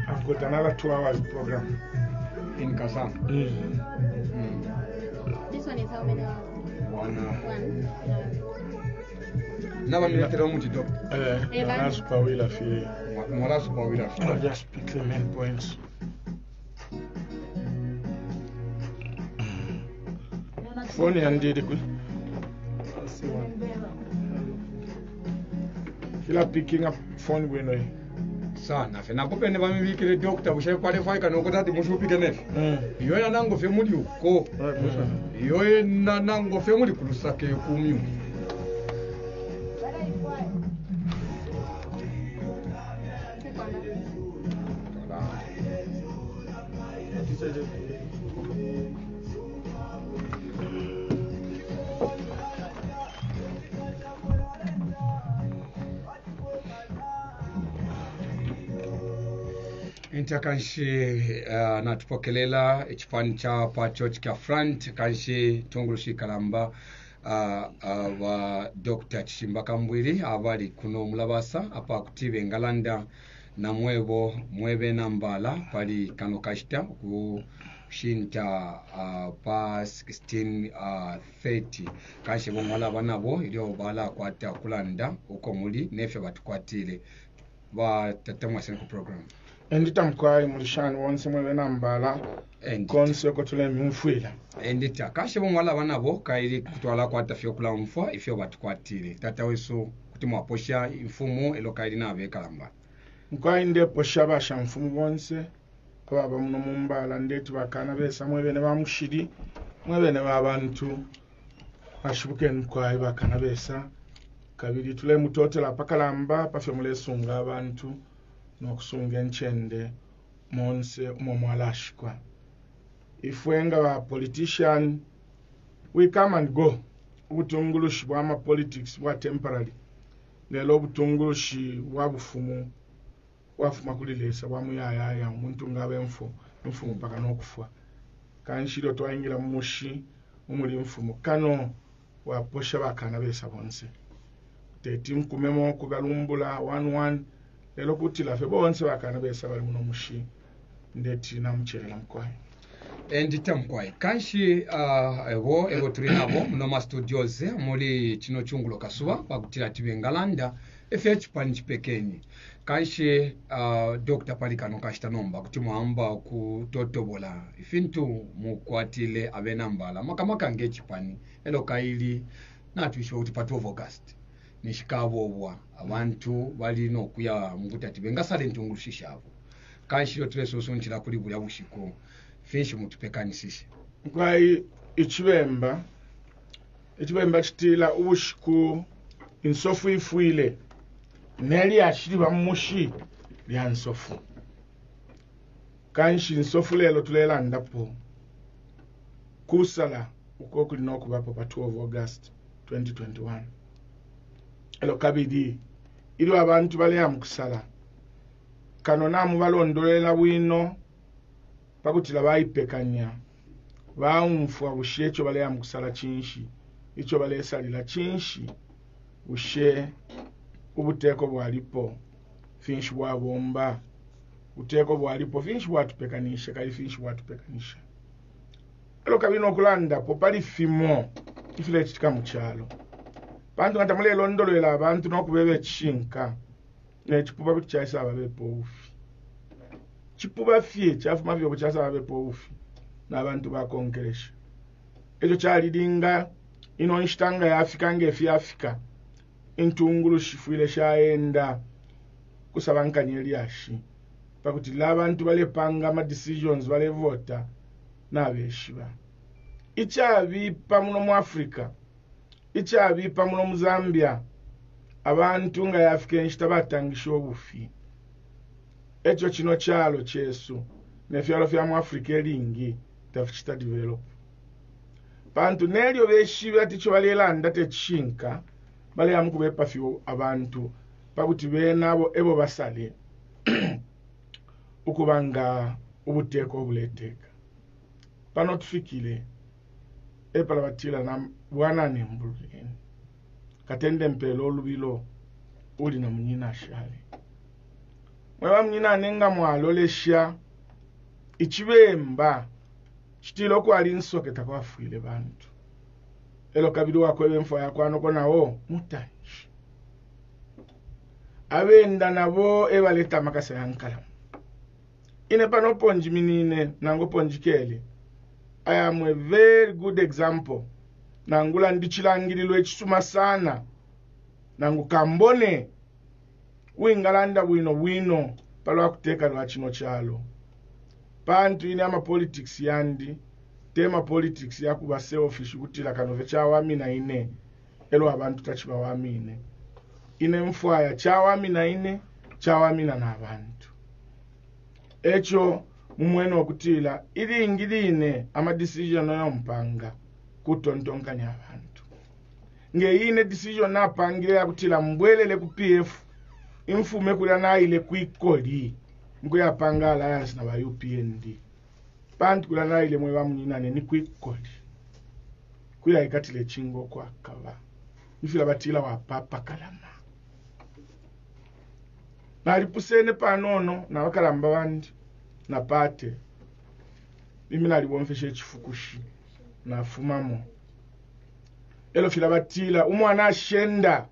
I've got another 2 hours program in Kasa. This one is how many hours? 1 hour. 1. Never met a much top. That's Pawila Fee. Molas Pawila. I'll just pick the main points. Phone and did it. Kila picking up phone window. Sana fe nakupende bamibikire doctor bushe qualify kana ukutati mushupike nefe iyo ya nango fe muri uko iyo na nango fe muri kulusake kumyu Kanshi natupokelela ekipani cha Church ka front kanshi tungulushi kalamba wa Dr. Chishimba Kambwiri abali kuno mulabasa apa kutibe Ngalanda na mwebe nambala pali kano kashita ku shinta pa 16:30 kanshi bomwala banabo ilio bala kwata kulanda uko muli nefe batukwatile ba tatamwa ku program Endita mkwai mulishani wonse mwe nambala konse ko tule mfwila endita kashe bomwala banabo kairi kutwala kwata fyo kula mfwa ifyo batukwatile tata weso kutimwa posha imfumo elo kairi nabe kalamba mkwai nde posha basha mfumo bonse ababa muno mumbala ndetu bakana besa mwe bene bamushiri mwe bene babantu bashubuke mkwai bakana besa kabiri tule mutotela pakalamba pafyo mulesunga abantu nokusunga enchende monse umomwalashikwa ifwenga ba politician we come and go ubutungulushi bwa politics bwa temporary lelo ubutungulushi wabufumu wafuma kulilesa bwamuyaya umuntu ngabe mfumu paka nokufwa kanshiro twayingira mumushi umuli mfumu kano waposha bakana besa bonse teti mkumemo kugalumbula 11 lelo kuti lafe bonse bakana besa bali muno mushi ndeti namucherela mkwai endita mkwai kanshi ebo tuli nabo muno studios muri kino chungulo kasuba bakutira tibe Ngalanda FH panchi pekenyi kanshi Dr. Palikano kashita nomba kuti muamba ku totobola ifintu mukwatile abenambala makamaka ngechipani elo kaili natwisho kuti pa 12 August nishikabobwa abantu bali no kuya mukutati bengasale ntungulushishabo kanshiro tuleso sonchira kuli bulya bushiko fishi mutupekanisishe kwai ichibemba chitila ubushiku insofu ifuile neli ashiri bamushi lya nsofu kanshi insofu lelo tulela ndapo kusala uko kuli nokubapo pa 12 August 2021 elo kabidi ili abantu bale yamukusala kano namu balondolela bwino pakutila bayipekanya baumfwa bushecho bale yamukusala chinshi icho bale salila chinshi bushe ubuteko bwalipo finshi bwabomba uteko bwalipo finshi bwatupekanisha kali finshi bwatupekanisha elo kabino okulanda popali fimo ifile chitika muchalo bantu ngatamule londolwela abantu nokubebe chinka nechipuba bichaisa ababepo ufi chipuba fie chafuma byo buchaisa ababepo ufi nabantu bakonkeresha ejo chalidinga ino inshtanga ya Afrika ngefi Afrika intungulu shifuile shaenda kusabankanyeli yashi pakuti labantu bale panga ma decisions bale vota nabeshiba ichabi pamuno mu Afrika ichabi pamuno mu Zambia abantu nga yafike nshitabatangisha obufi echo kino kyalo kyesu nefyalo fya mu Afrika elingi tafuchita develop bantu nelyo beshiba ticho balelanda techinka bale yamukubepa fyo abantu pakuti benabo ebo basale ukubanga ubuteko obuleteka pano tufikile epala batila na bwana nembuleni katende mpelo olubilo uli na mnyina ashali mwewa mnyina anenga mwalo lesha ichibemba chitilo kwali nsoketa kwafuile bantu elo kabili wako ebemfo yakwano konawo mutanji abenda nabo ebaleta makasa yankala ine pano ponji minine nango ponji kele I am a very good example nangula ndichilangililo echisuma sana nangu kambone wingalanda wino palwa kuteka lwa chino chalo pantu ine ama politics yandi tema politics yakuba selfish kutila kanove chawamina ine elo abantu tachiba wamine ine mfwaya chawamina ine chawamina na abantu echo mumwene okutila ili ingiline ama decision yompanga kutontonkanya abantu ngeyine decision napangile yakutila mbwelele ku PF imfume kula naile kwikoli mkuyapanga alliance na ba UPND bantu kula naile mwe bamunyinane ni kwikoli kuya ikatile chingo kwa kava ifila batila wa papa kalama nalipusene panono na wakalamba bandi na pate mimi nalibomfeshe chifukushi na fumamo elo fila batila umwana ashenda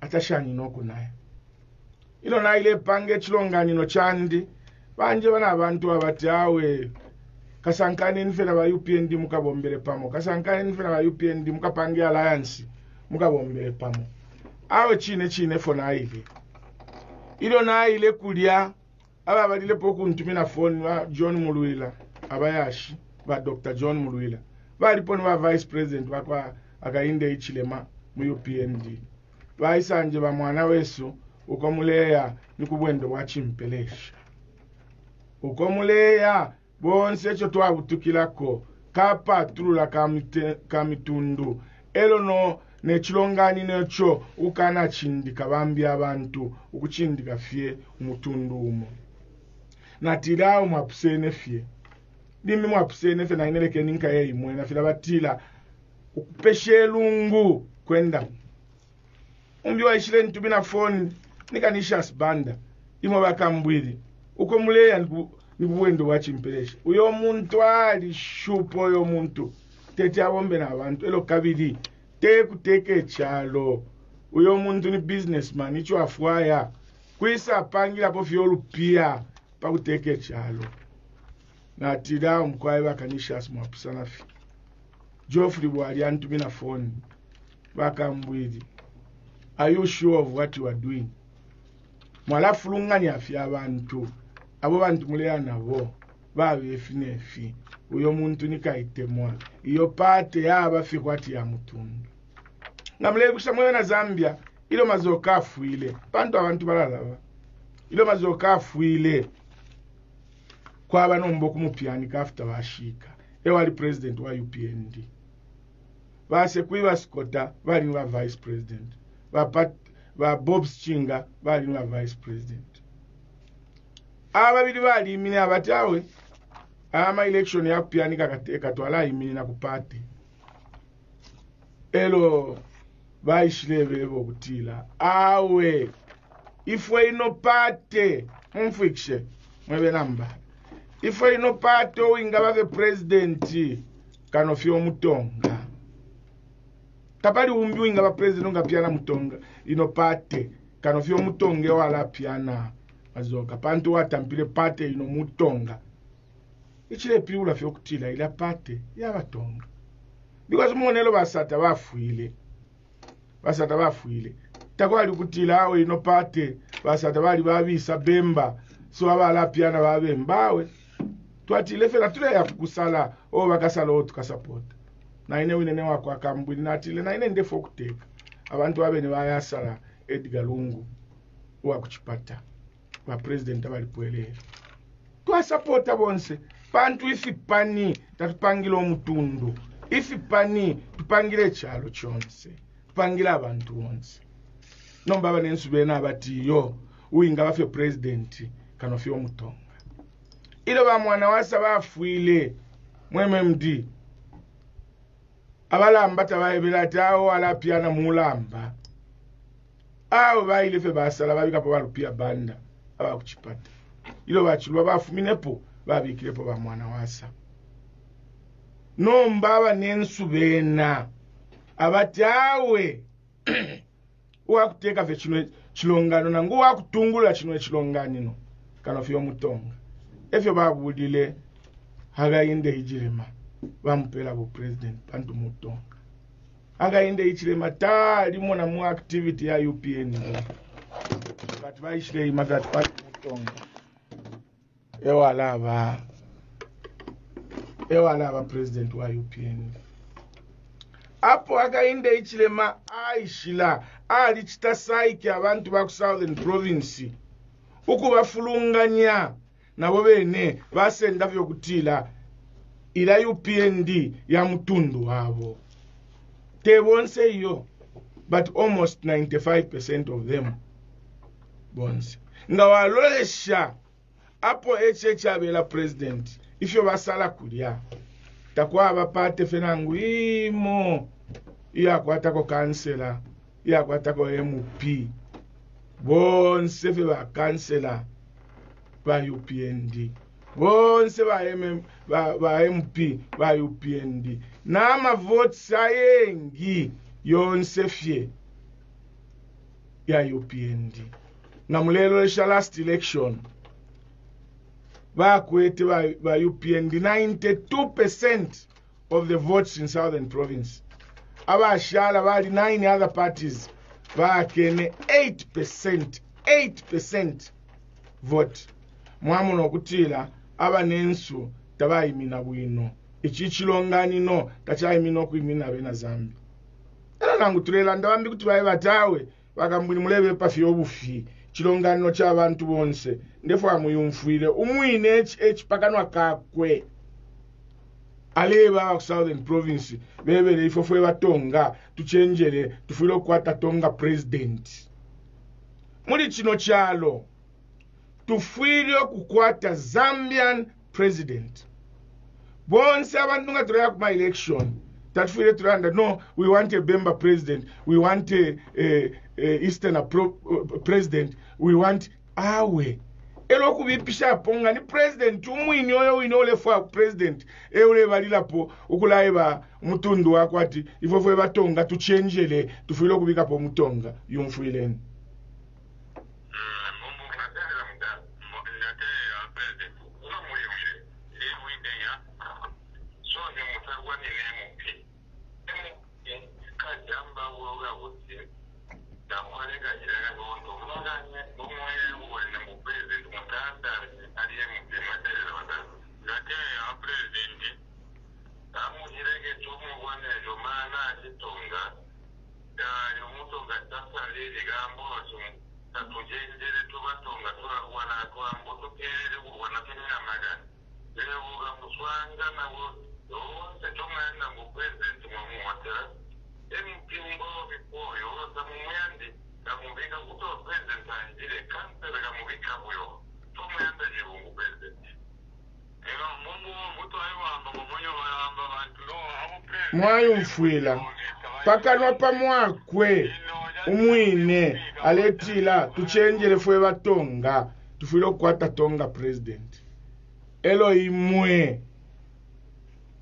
atashani noko naye ilo na ile pange chilongani no chandi banje bana abantu abati awe kasankane nfena ba UPND mukabombere pamo kasankane nfena ba UPND mukapange alliance mukabombere pamo awe chine fona ile ilo na ile kulia aba balile poku ntumina phone wa John Mulwila abayashi ba Dr. John Mulwila bali poni ba vice president bakwa akainde ichilema mu UPND baisanje ba mwana wesu ukomuleya nikubwendo wachimpelesha ukomuleya bonse echo twabutukilako kapatrula kamitundu elo no nechilongani necho ukana chindika bambi abantu ukuchindika fie umutundu umo natilao mwapusene fie dimi mwapusene fie na ineleke ninka yei mwena fila batila ukupeshe lungu kwenda umbi wa ishile ntubina phone nikanisha sbanda imo bakambwili uko muleya nibuwendo wachimpelesha uyo muntu ali shupo uyo muntu tete abombe na abantu elo kabili tekuteke chalo uyo muntu ni businessman icho afwaya kwisa pangira po fiolu pia pakuteke chalo na tira umkwaye bakanisha smwapusana fi Geoffrey wali antumina phone bakambwili are you sure of what you are doing mwala fulungani afya abantu abo bantu muleya nabo babefinefi uyo muntu nikaitemwa iyo pate yaba fikwati ya mutundu ngamle kushamwe na Zambia ilo mazoka afuile bantu abantu balalaba ilo mazoka afuile kwa banombo kumupyani kafta bashika wali president wa UPND base kuiba skota bali wa vice president ba Bob Chinga bali wa vice president ababili bali imini abatawe ama election ya pyani kakateka twala imini na kupate elo baishilebe bokutila awe ifwe ino pate mumfikishe mwebe namba ifwe ino pate owinga babe president kanofio mutonga tapali umbi winga ba president nga pyana mutonga ino pate kanofio mutonge wala pyana azoka pantu watampile pate ino mutonga ichile piula fyo kutila ila pate ya batonga because monelo basata bafuile takwali kutila awe ino pate basata bali babisa bemba so abala piana babembawe twatile fela tule ya kusala o bakasala otu kasapota na ine winene wako akambwini natile na ine ndefo kuteka abantu babene bayasala Edgar Lungu wa kuchipata wa president abalipuelera twasapota bonse pantu ifipani tatupangile omutundu ifipani tupangile chalo chonse tupangile abantu bonse nomba banensubena abatiyo uinga bafye president kanofye omutonga ilo ba mwana wasa bafuile mweme mdi abalamba tabayebera ti awo alapiana mulamba awo baile fe basala babikapo balupia banda abakuchipata ilo bachilwa bafuminepo babikirepo ba mwana wasa nomba abanensu bena abatawe wakuteka fe chino chilongano nangu wakutungula chino echilonganino kano fyo mutonga efyo babudile hagayinde hijirema bampela bu president bantu mutonga hagayinde hijirema talimo na mu activity ya UPN kati baishire imagati bantu mutonga ewalaba president wa UPN apo hagayinde hijirema aishila ali chitasaiki abantu ba ku Southern Province ukubafulunganya nabo bene basenda vyo kutila ila UPND ya mutundu wabo tebonse iyo but almost 95% of them bonse nga walolesha apo abela president ifyo basala kulya takwa abapate fenangu imo iya kwatako kansela iya kwatako MP bonse fe ba kansela ba UPND bonse ba MP ba UPND na ma votes ayengi yonse fye ya UPND na mulelo lesha last election ba kwete ba UPND 92% of the votes in Southern Province abashala bali 9 other parties bakene 8% vote mwamuno okutila abanensu tabayimina bwino ichichilonganino tachayimina okuimina bena zambi era nangu tulela ndabambi kuti baye batawe bakambuli mulebe pafi obufi chilonganino ky'abantu bonse ndefu amuyumfuire umwine echipakanwa kakwe aleba ku Southern Province bebere ifofwe batonga tuchenjere tufuire okwata tonga president muri kino kyalo tufuire okukwata Zambian president bonse abantu nga turaya ku my election tatufuire turanda no we want a Bemba president we want a Eastern president we want awe elo kubipisha ponga ni president umwini oyo wino lefa president eule balilapo ukulaiba mutundu wakwati ifofwe batonga tuchenjele tufuile kubikapo mutonga yumfuileni mwayumfuila pakanwa pamwakwe umwine aletila tuchenjele fwe batonga tufuile okukwata tonga president elo imwe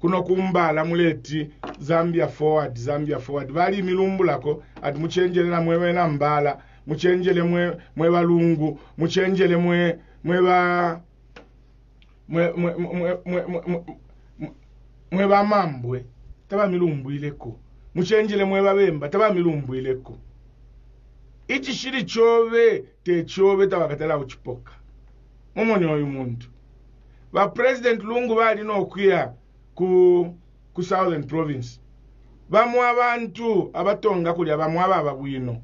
kuno kumbala muleti Zambia forward bali milumbulako ati muchenjele na mwewe na mbala muchenjele mwe balungu muchenjele mwe bamambwe taba milumbuileko muchenjele mwe babemba taba milumbuileko ichi shiri chove te chove tabakatala uchipoka mumoni oyu muntu ba president lungu bali no kuya ku Southern Province bamwe abantu abatonga kulya bamwe ababwino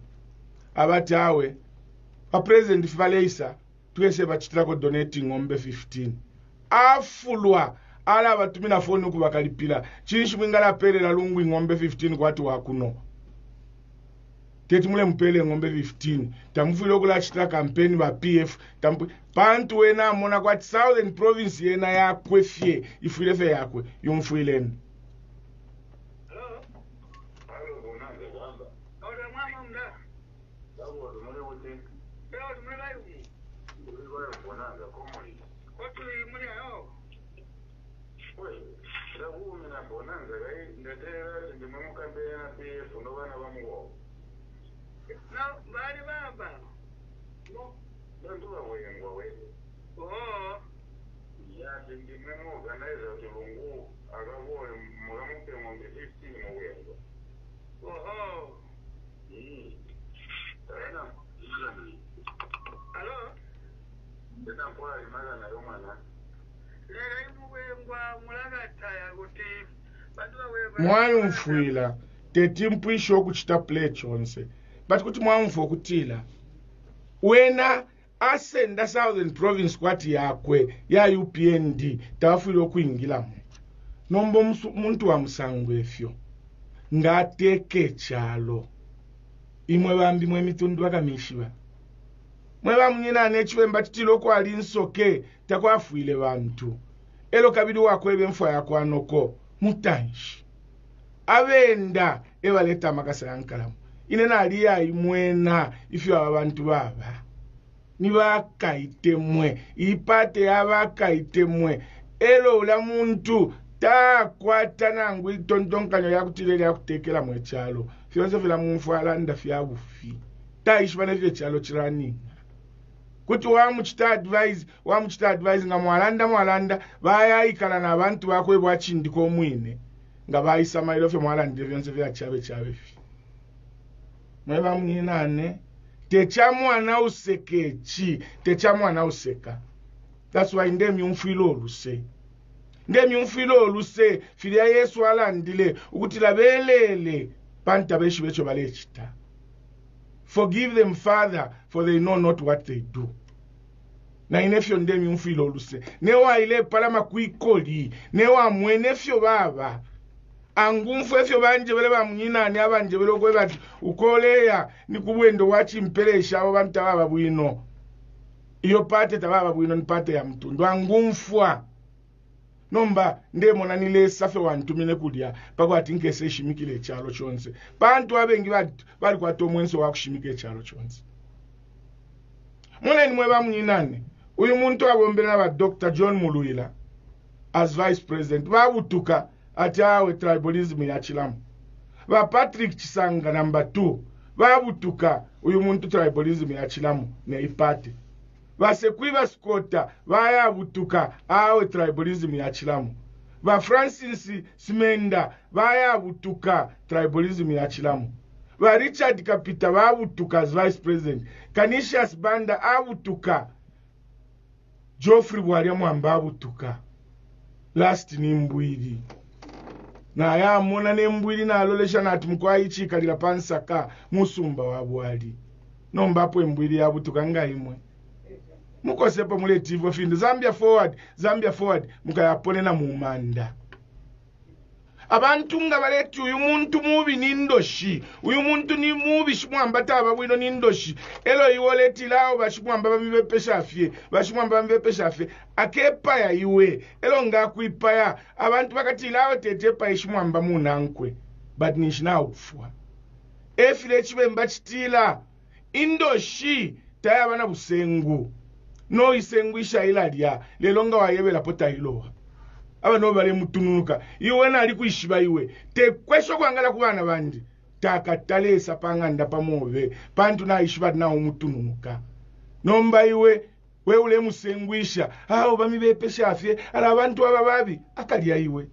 abatawe ba president Faleisa twese bachitirako donating ngombe 15 afulwa ala batumina phone ukubakalipila chinshi mwingala pelela lungu ngombe 15 kwatu wakuno teti mule mpele ngombe 15 tamufile okula chita campaign ba PF pantu wena mona kwa Southern Province yena yakwe fye ifile fe yakwe yumfuileni Namda. Dawo tumule wote. Dawo tumule bayu. Tumule bayu bonanga komoni. Watu muni ayo. Wewe, dawo mina bonanga gai ndetera ndimemuka mbea pe fundo bana bamugo. Na bari baba. No. Ndio wewe ngwa wewe. Oh. Ya ndimemuka naeza tulungu agabo mugamuke mu 15 mu wewe. Oh. Hello? Ndina kwa imala na yomana. Lera imubengwa mulagata kuti badwa wewe. Mwayumfuila tetimpuisha okuchita play chonse. But kuti mwamfu okutila. Wena asenda Southern Province kwati yakwe ya UPND tafuilo kuingilamu. Nombo muntu wa musangwe fyo. Ngateke chalo. Imwe bambi mwe mitundu bakamishiba. Mwe bamunyina nechiwemba titilo kwa alinsoke takwafuile bantu. Elo kabidi wakwebe mfwa yakwanoko mutanshi. Abenda ebaleta makasa yankalamu. Inena aliya imwena ifyo abantu baba. Nibakaite mwe. Ipate abakaite mwe. Elo ula muntu takwata nangu itontonkanyo yakutilele yakutekela mwe chalo. Fyonse vila mumfwala nda fyabufi. Taishibane vile chalo chirani. Kuti wamuchita advise nga mwalanda baya ikala na abantu bakwe bwachindiko mwine nga bayisa mailo fye mwalandire byonse vya chabe fi. Mweba mnyinane techa mwana usekechi techa mwana useka. That's why ndemi umfilo oluse. Ndemi umfilo oluse filia Yesu alandile ukuthi labelele panta beshi becho balechita. Forgive them, Father, for they know not what they do. Na inefyo ndemi umfilo oluse. Newa ile palama kuikoli. Newa mwenefyo baba. Angumfu efyo banje bele bamunyinani abanje bele okwe bati ukoleya nikubwendo wachi mpelesha abo banta baba bwino. Iyo pate tababa bwino ni pate ya mtundu. Angumfwa. Nomba ndemo nanile safe wantumine kudia pako atinkese shimikile chalo chonse. Bantu abengi bali kwa tomwenso wakushimike chalo chonse. Mune ni mweba mnyinane. Uyu muntu wabombele na Dr. John Muluila as vice president. Wabutuka ati awe tribalism ya chilamu. Wa Patrick Chisanga number 2. Wabutuka uyu muntu tribalism ya chilamu ne ipate. Vasekwiva skota vaya butuka awe tribalism ya chilamu. Va Francis Simenda vaya butuka tribalism ya chilamu. Va Richard Kapita va butuka as vice president. Canisius Banda abutuka. Geoffrey Bwaria Mwamba abutuka. Last ni Mbwiri. Na ya mona ne Mbwiri na alolesha na atumkwa ichikalila pansaka musumba wa Bwali. Nombapo Mbwiri abutuka ngaimwe. Mukosepo mule TV finde Zambia forward mukayapone na mumanda. Abantu nga baletu uyu muntu mubi nindoshi. Uyu muntu ni mubi shimwamba taba bwino nindoshi. Elo iwoleti lao bashimwamba bamibepesha afye. Bashimwamba bamibepesha afye. Akepa ya iwe. Elo nga kuipa ya. Abantu bakati lao tetepa ishimwamba munankwe. But nishina ufua. Efile chiwe mbachitila. Indoshi taya bana busengu. No isenguisha ilalia lelonga wayebela pota iloha aba no bale mutununuka iwe na ali kuishiba iwe te kwesho kwangala kubana bandi takatalesa panganda pamove pantu na ishiba na umutununuka nomba iwe we ule musenguisha hao bamibepesha afye ala abantu abababi akalia iwe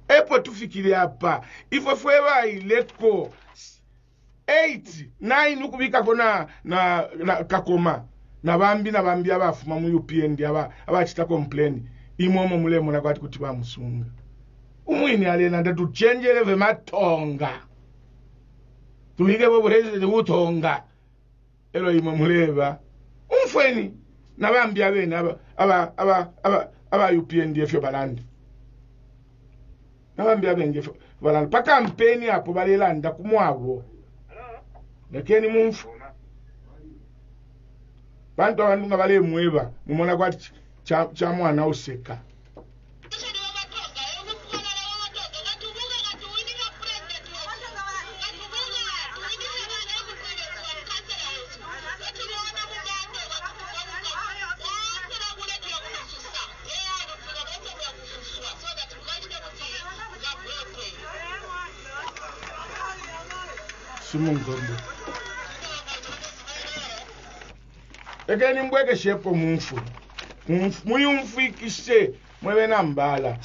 epo tufikiri hapa ifo fwewa ileko 8 9 ukubika kona na kakoma na bambi abafuma mu UPND abachita complain imomo mulemo na kwati kuti bamusunga umwini alena ndatu chenjele ve matonga tuhige bo president utonga elo imo muleba umfweni na bambi abene aba UPND efyo balanda na bambi abenge balanda pa campaign hapo balelanda kumwabo lakini mumfu bantu abantu nga bale mweba mumona kwati cha mwana useka simunkombwe ekeni mbweke shepo mumfu muyumfikishe mwebe nambala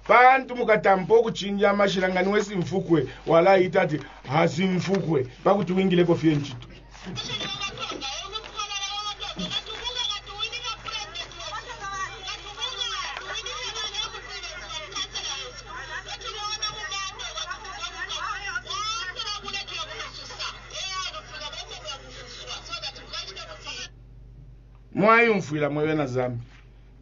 bantu mukatampa okuchinja amashirangani wesimfukwe wala itati hasimfukwe bakuti wingile kofi yenchito mwayumfuila mwebe na zambi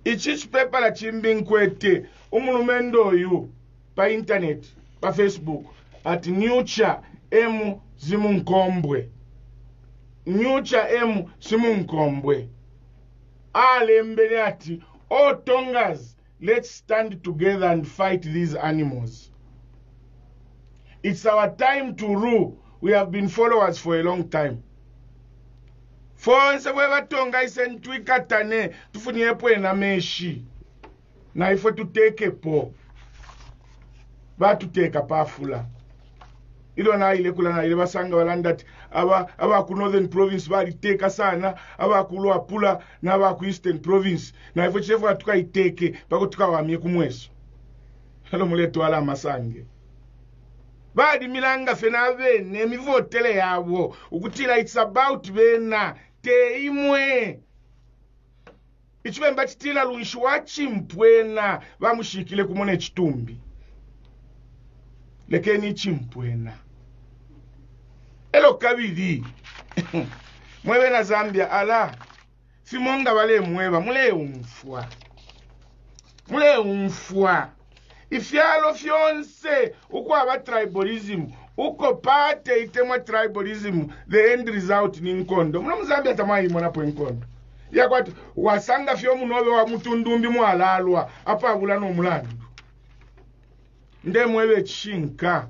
ichi chipepa la chimbi nkwete umulumendo oyu pa internet pa Facebook at Nurture M Simunkombwe Nurture M Simunkombwe alembele ati all Tongas, let's stand together and fight these animals. It's our time to rule. We have been followers for a long time. Fonse bwe batonga isentwikatane tufuniepo ena meshi na ifo tutekepo batuteka pafula ilo na ile kula na ile basanga balandati aba ku northern province baliteka sana aba ku Luapula na aba ku eastern province na ifo chefu atukaiteke bako tukawamye kumweso halo muleto ala masange badi milanga fena bene mivotele yabo ukutila it's about bena teimwe ichibe mbatitila lunshi wachimpwena bamushikile kumone chitumbi lekeni chimpwena elo kabiri mwebe na Zambia ala simonga bale mweba mule umfwa ifyalo fyonse uko aba tribalism uko pate itemwa tribalism the end result ni nkondo muna Mzambia tamayi mona po nkondo yakwati wasanga fyo munobe wa mutundumbi mwalalwa apa abula no mulandu nde mwebe chinka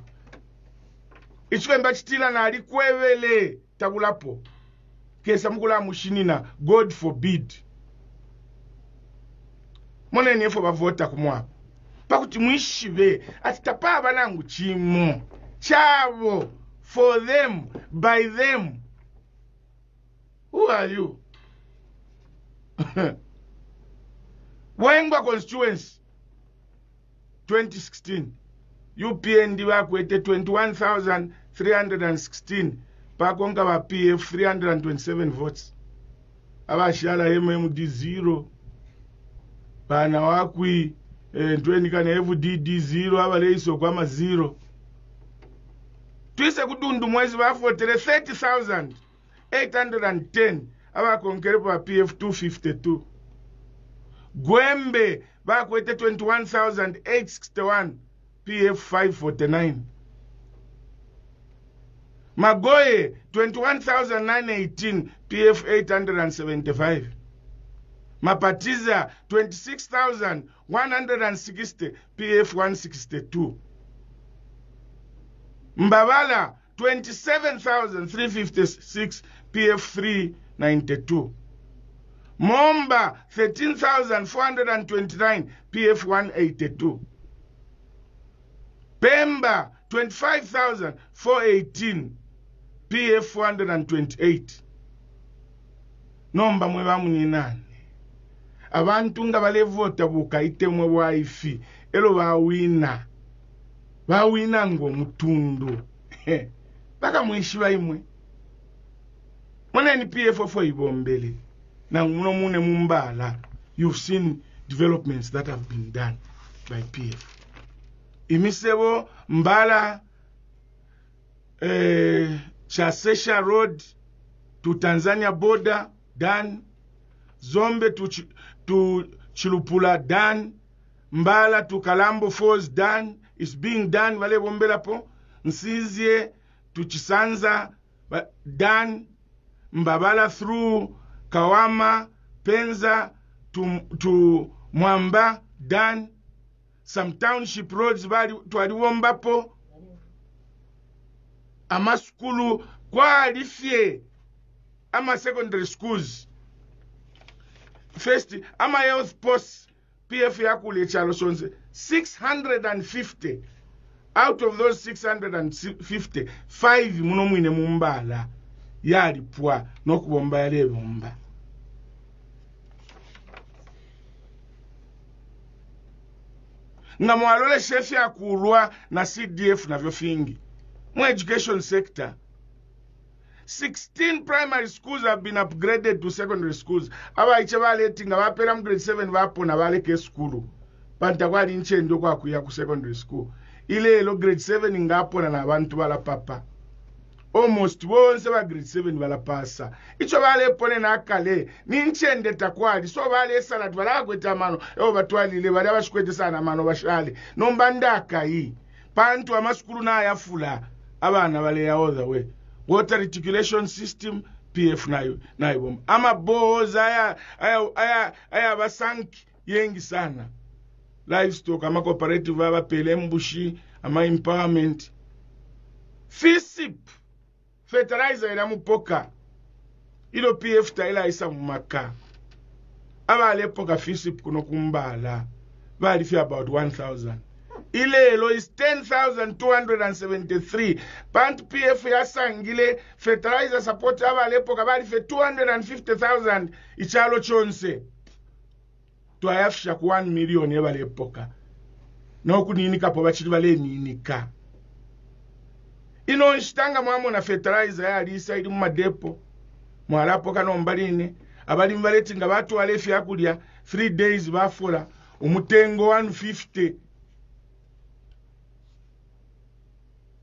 ichwe mbachitila na alikwevele tabulapo kesa mukula mushinina God forbid mone nefo bavota kumwapo pakuti mwishibe ati tapaba nangu chimo chavo for them by them. Who are you? Wengwa constituency 2016 UPND bakwete 21,316 pakonga ba PF 327 votes abashala MMD 0 bana wakwi ntweni kana FDD 0 abaleiso kwa 0 twise kudundu mwezi bafotere 30,810 abakonkere pa PF 252 Gwembe bakwete 21,861 PF 549 Magoye 21,918 PF 875 Mapatiza 26,160 PF 162 Mbabala 27,356 PF 392 Momba 13,429 PF 182 Pemba 25,418 PF 428 Nomba mweba muninani abantu nga balevota bukayitemwe bwaifi elo bawina ngo mutundu baka mwishiba imwe mwana ni PF ofo ibombele na muno mune mumbala you've seen developments that have been done by PF imisebo mbala Chasesha Road to Tanzania border done Zombe to Chilupula done Mbala to Kalambo Falls done is being done vale bombela po Nsizie to Chisanza done Mbabala through Kawama Penza to Mwamba done some township roads to Adiwombapo ama skulu kwa alifie ama secondary schools first ama health posts PF yakule chalo sonze 650 out of those 650 5 muno mwine mumbala yalipwa n'okubomba yalebomba. Nga mwalole shefi akulwa na CDF na vyofingi mu education sector. 16 primary schools have been upgraded to secondary schools. Aba iche baletinga bapera mu grade 7 bapona baleke school. Panta kwali nchendo kwa kuya ku secondary school. Ile elo grade 7 ngapona na abantu bala papa. Almost bonse ba grade 7 bala pasa. Icho bale pone na kale ni nchende takwali so bale sala bala kweta mano eo batwalile bali abashikwete sana mano bashale nombandaka yi pantu amaskulu na yafula abana bale ya other way. Water reticulation system PF nayo bomba ama boza aya basanki yengi sana. Livestock ama cooperative aba pele mbushi ama empowerment. FISIP fertilizer ila mupoka ilo PF taila isa mumaka aba lepoka FISIP kuno kumbala bali fi about 1000. Ile elo is 10,273. Pant PF ya sangile fertilizer support aba lepoka bali fe 250,000 ichalo chonse. Tuayafisha ku 1 million eba lepoka. Na okuninika po bachiri bale ninika. Ino nshitanga mwamu na fertilizer ya alisa ili mumadepo. Mwalapoka no mbaline. Abali mbaleti nga batu walefi ya kulia 3 days bafola. Umutengo 150.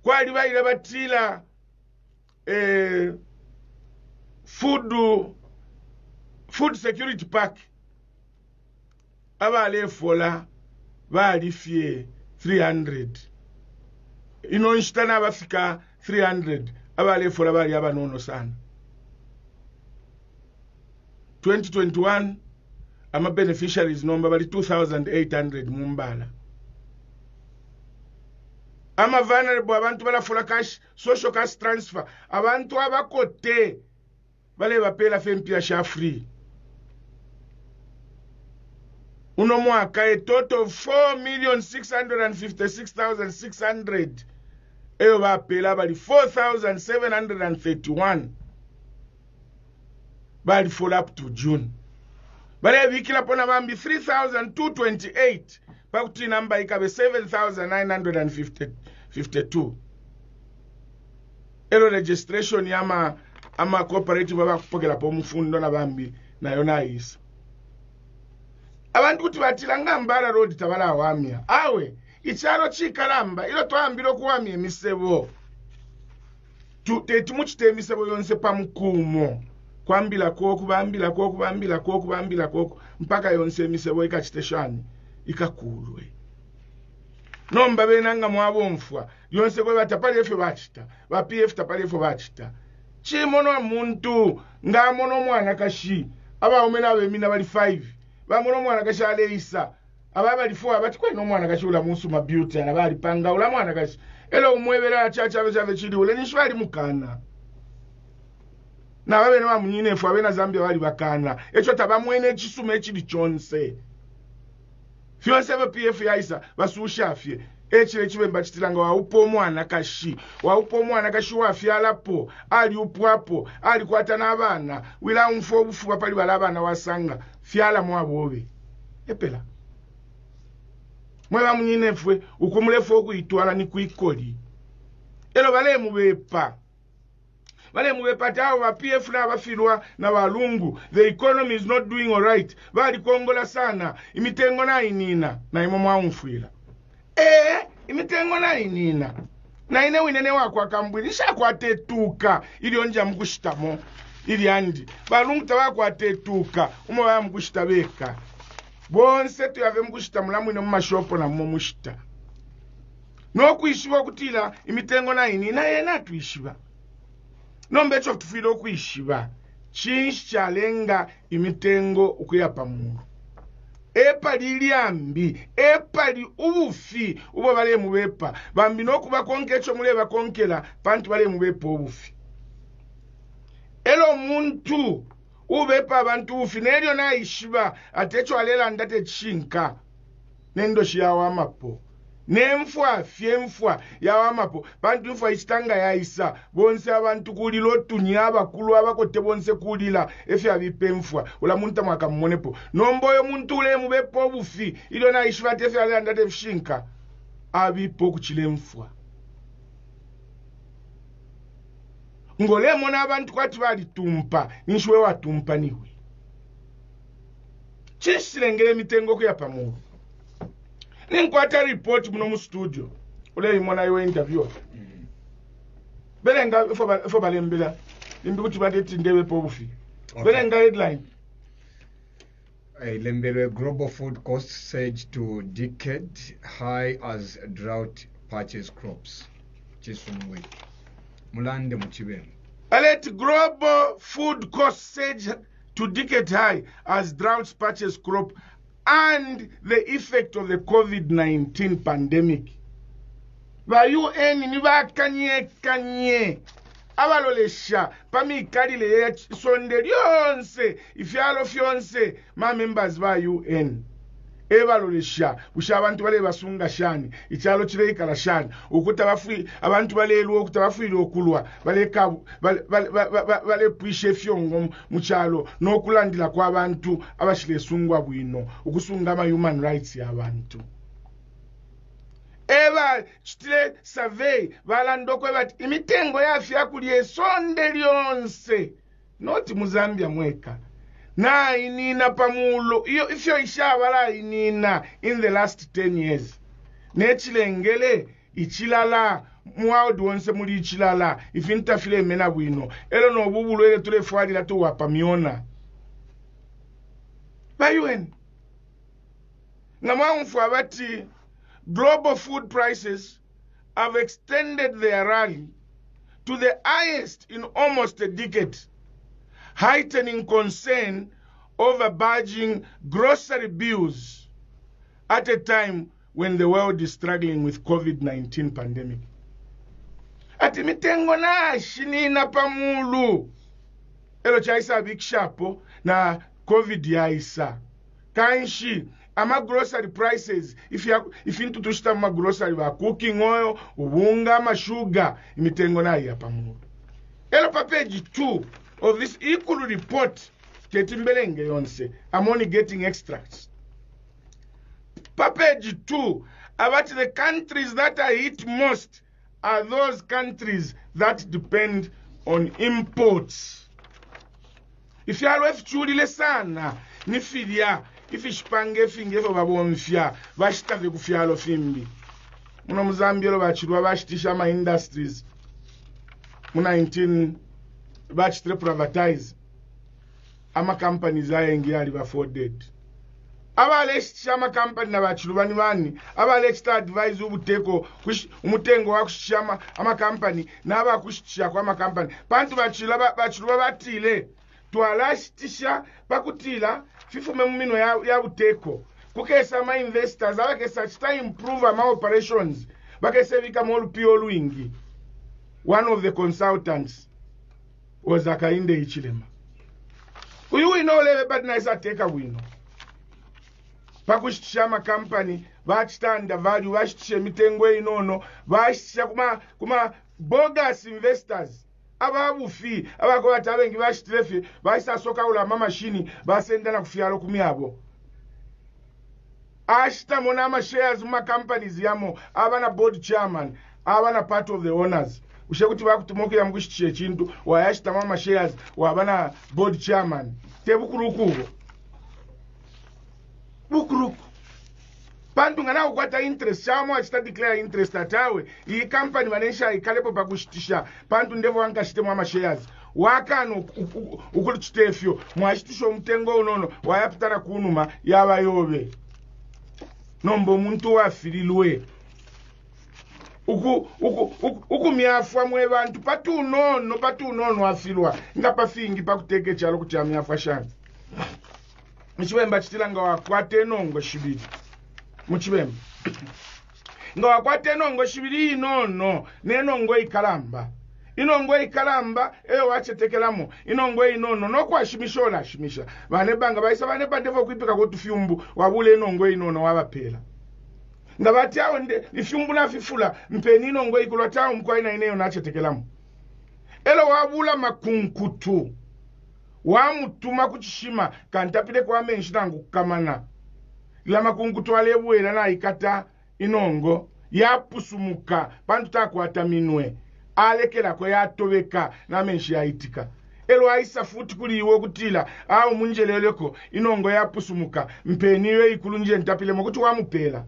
Kwa libaile batila food security pack. Abale fola bali fie 300. Ino nshitana bafika 300. Abale fola bali abanono sana. 2021 ama beneficiaries number bali 2,800 mumbala. Ama vulnerable abantu balafola cash social cash transfer abantu abakote bale bapela fempia sha free. Uno mwaka a total of 4,656,600 eyo bapela bali 4,731 bali follow up to June. Bale vikila pona bambi 3,228 pakuti namba ikabe 7,952. Elo registration yama ama cooperative baba kupokela po mfundo na bambi na yona isa. Abantu kuti batilanga mbala road tabala awamia. Awe icharo chikalamba ilo twambiro kuwamia emisebo. Tetimuchite emisebo yonse pamukumo. Kwambila koku bambila koku mpaka yonse emisebo ikachiteshani ikakulwe. Nomba benanga mwabomfwa yonse kwe batapale efe bachita ba PF tapale efe bachita chimono muntu nga mono mwana kashi aba omena abemina bali 5 ba mono mwana kashi aleisa aba bali 4 abati kwe no mwana kashi ula musu ma beauty na bali panga ula mwana kashi elo umwebera chacha chave chidi ule nishwali mukana na babe no amunyine efu abena Zambia bali bakana echo tabamwene chisume chidi chonse. Fyonse ba PF yaisa basushafye echile chibe mbachitilanga wa upo mwana kashi wafya lapo ali upwapo ali kwata n'abana wila umfo obufu bapali balabana wasanga fyala mwabobe epela mweba munyinefwe ukumulefo okuyitwala ni kuikoli elo bale mubepa tawo ba PF na bafilwa na balungu. The economy is not doing all right. Bali kongola sana. Imitengo na inina. Na imo mwaumfwila. Imitengo na inina. Na ine winene wako akambwili. Isha kwa tetuka. Ili onja mkushitamo. Ili andi. Balungu tawa kwa tetuka. Umawa mkushitabeka. Bonse tu yave mkushitamu ino mmashopo na mmushita. No kuishiwa kutila. Imitengo na inina. Yena tuishiwa. Nombe cho tufilo okuishiba chinshalenga imitengo okuyapa mungu epali lyambi epali ubufi ubo bale mubepa bambi nokuba konkecho muleba konkela pantu bale mubepa ubufi elo muntu ubepa abantu ufi nelyo naishiba atecho alela ndate chinka nendo shiyawa mapo Nemfwa fyemfwa yawamapo bantu mfwa ichitanga yaisa bonse abantu kulila otunya abakulu abakote bonse kulila efe abipe mfwa ula muntu mwakamumonepo nomboyo muntu ule mubepo obufi ilo na ishivati efe aliandate fishinka abipo kuchile mfwa ngolemo n'abantu kwati balitumpa nishiwe watumpa niwe chishilengele mitengo kuyapa mungu ninkwata report muno mu studio ule imona yo interview belenga fo balembela imbi kuti bateti ndewe po bufi belenga headline Lembelwe global food costs surge to decade high as drought patches crops chisumwe mulande muchibemo alert global food costs surge to decade high as drought patches crop and the effect of the COVID-19 pandemic. Ba UN ni bakanye abalolesha pamikalile ya sonde lyonse ifyalo fyonse ma members ba UN ebalolesha busha abantu bale basunga shani icyalo kire ikala shani ukuta bafi abantu balelwo ukuta bafile okulwa bale puishe fyongo mucyalo nokulandila kwa abantu abashile sungwa bwino ukusunga ama human rights yabantu eba chitile survey balandokwe bati imitengo yafya kulie sonde lyonse noti muzambia mweka na inina pamulo iyo ifyo ishabala inina in the last 10 years nechilengele ichilala muawdi wonse muli ichilala ifintafile mena bwino elo no bubulo ele tule fwadi la tu wapamiona bayuen ngamamfu abati global food prices have extended their rally to the highest in almost a decade, heightening concern over budging grocery bills at a time when the world is struggling with COVID-19 pandemic. Ati mitengo na shinina pamulu. Elo chaisa bikshapo na COVID yaisa. Kanshi ama grocery prices if into tushita ma grocery ba cooking oil, ubunga, ma sugar, imitengo na ya pamulu. Elo pa page 2 of this equal report ketimbelenge yonse. I'm only getting extracts. Pa page 2 about the countries that are hit most are those countries that depend on imports. If you are chulile sana nifidia ifishpange finge fo babomfya bashitave kufyalo fimbi muno Mozambique lo bachirwa bashitisha ama industries mu 19 bachitre privatize ama companies ayengi ali afforded abale shama company na bachirwa ni bani abale sta advise ubuteko umutengo wa kushama ama company na aba kushisha kwa ama company bantu bachirwa batile twalashitisha pakutila fifume mumino ya uteko kukesa ma investors abakesa chita improve ama operations bakese vika molu pio luingi. One of the consultants was Akainde Ichilema. Uyu ino leve but nice teka wino pakushisha ma company bachitanda value bashishe mitengo inono bashisha kuma bogus investors ababufi abako batabengi bashitrefe baisa soka ula mama machine basendana kufyalo kumyabo ashita mona ma shares mu companies yamo abana board chairman abana part of the owners ushekuti bakutumokera mugushitishe chintu wayashita mama shares wabana board chairman tebukurukubo bukuruku pantu ngana ukwata interest chamo achita declare interest atawe iyi company manesha ikalepo pakushitisha pantu ndevo wankashite mwa shares wakano ukulichitefyo mwashitisho mtengo unono wayapitana kunuma yaba yobe nombo muntu wafililwe uku miafwa mwe bantu patu unono wafilwa ngapa fingi pakuteke chalo kuti miafwa shani Mchibemba chitilanga wakwate nongo shibiri muchibemba nga wakwate nongo shibiri inono nenongo ikalamba inongo ikalamba eyo wachetekelamo inongo inono nokwashimisha olashimisha bane banga baisa bane bandevo kwipika kutufyumbu wabule inongo inono wabapela nga batiawo ifyumbu na fifula mpeni inongo ikulu tawo mkwai na ineyo nachetekelamu elo wabula makunkutu wamutuma kuchishima kantapile kwa menshi nangu kukamana la makunkutu alebwela na ikata inongo yapusumuka bantu takwata minwe alekela ko yatobeka na menshi yaitika elo aisa futi kuli iwe kutila au munjeleleko inongo yapusumuka mpeniwe ikulunje ntapile mokuti wamupela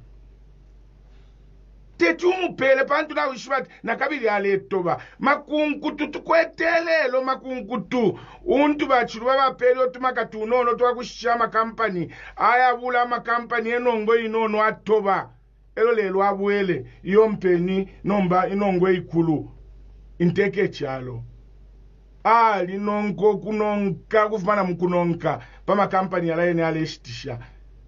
tetumupele pantu na wishwat na kabili aletoba makunkutu tukwetelelo makunkutu untu bachirwa bapele otumaka tunono twakushama company ayabula makampani enongo inono atoba elo lelo abwele iyo mpeni nomba inongo ikulu inteke chalo ali nonko kunonka kufumana mkunonka pama kampani yalaene aleshitisha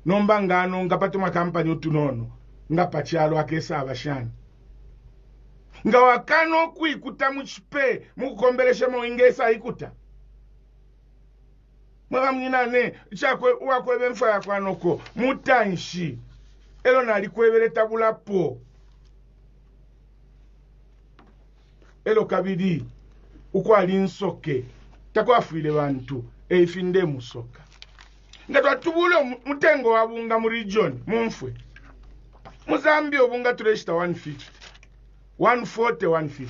nomba ngano ngapatu makampani utunono ngapa chalo akesa abashani nga wakano kuikuta muchipe mukukombeleshe moingesa ikuta mwa mnyinane chakwe uwakwebe mfa ya kwanoko mutanshi elo nalikwebele tabula po elo kabidi ukwali nsoke takwafuile bantu eifinde musoka nga twatubule mutengo wabunga mu region mumfwe Mozambique obunga tureshita 150 140 150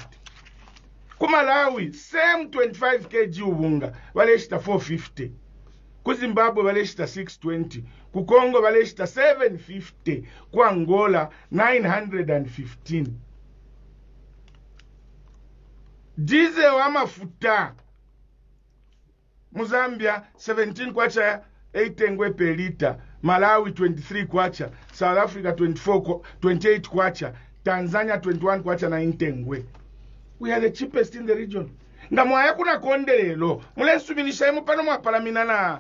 kumalawi same 25 kg ubunga baleshita 450 ku Zimbabwe baleshita 620 ku Congo baleshita 750 ku Angola 915 dize wa mafuta Mozambique 17 kwacha 8 ngwe per liter Malawi 23 kwacha South Africa 28 kwacha Tanzania 21 kwacha na intengwe we are the cheapest in the region nga mwaya kuna kondelelo mule subinisha imu pano mwapalamina